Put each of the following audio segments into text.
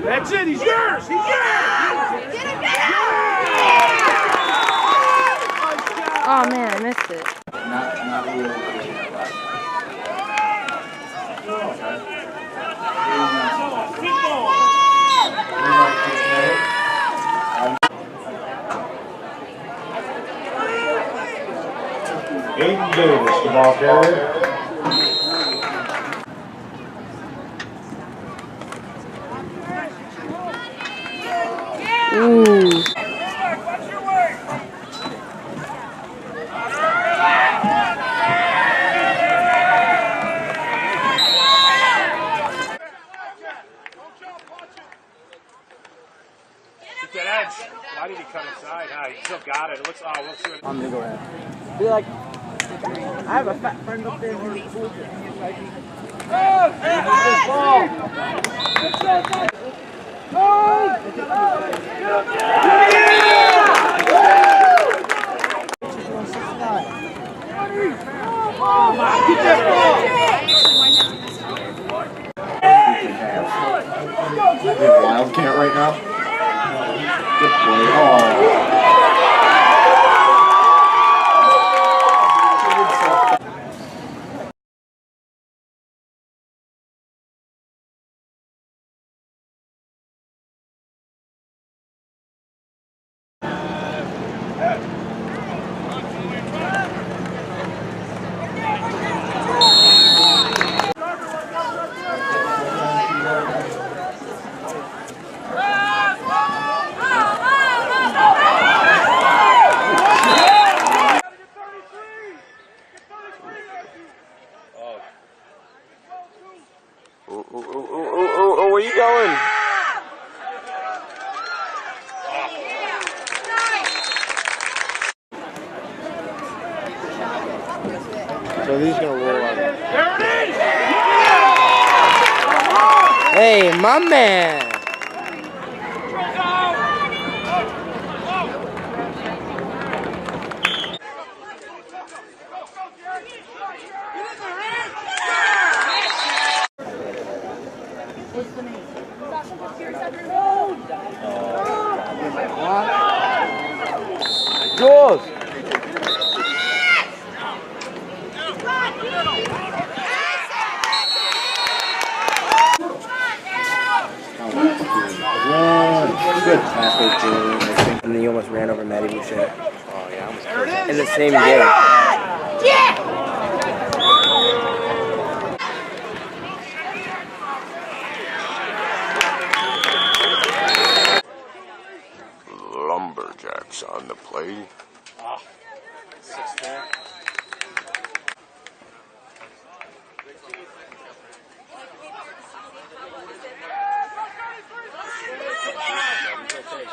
That's it, he's yours! He's yours! Oh man, I missed it. Not really. Aiden Davis, the ball carrier. Ooh. Get that edge. Why did he cut inside? He still got it. It looks, we'll see. I'm gonna go ahead. Be like, I have a fat friend up there who's cool. Wildcat right now. Good play. Oh. Where you going? So these gonna roll out. There it is! Hey, my man. Yours. Good tackle, Jalen. And then he almost ran over Matty Boucher. Oh yeah, almost in the same game. Lumberjacks on the play. Oh, 6-4.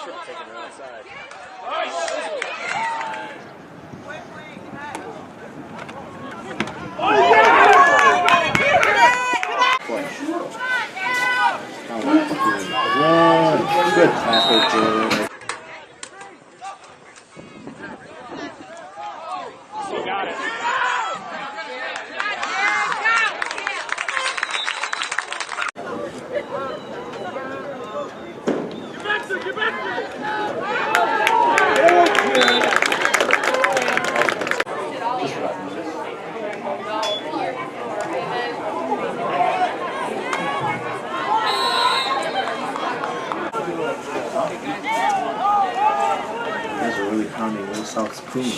Should have taken her outside. Good tackle, Jalen. He got it. Get back there! These are really pounding Little South Spoon.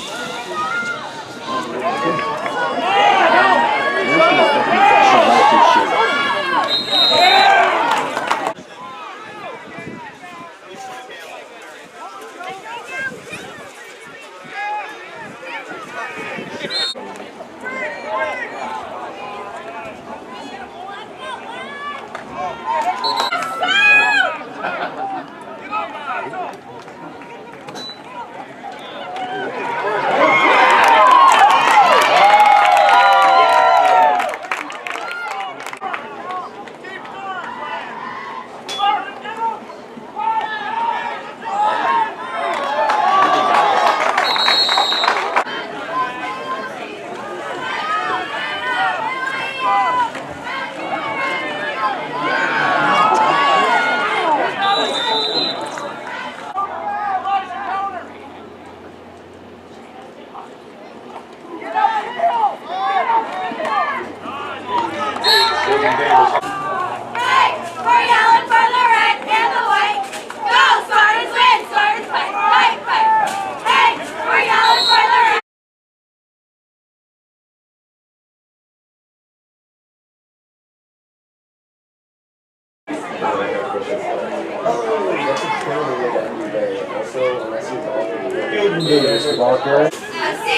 S-C-S-C-O-R-E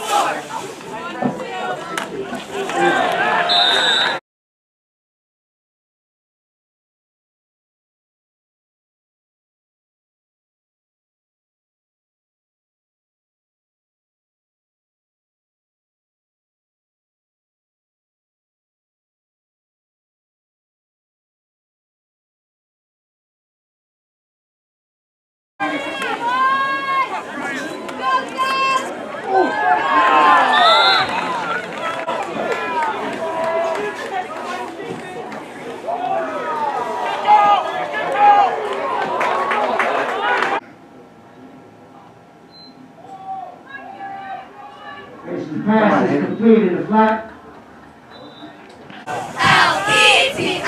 score. Pass is completed. The flat. L-E-T-S-G-O.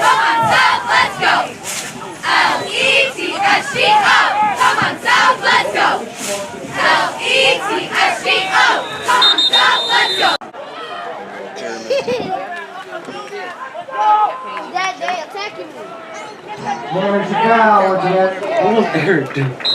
Come on, South, let's go. L-E-T-S-G-O. Come on, South, let's go. L-E-T-S-G-O. Come on, South, let's go. Dad, they attacking me. There's the foul. What's that? Almost there, dude.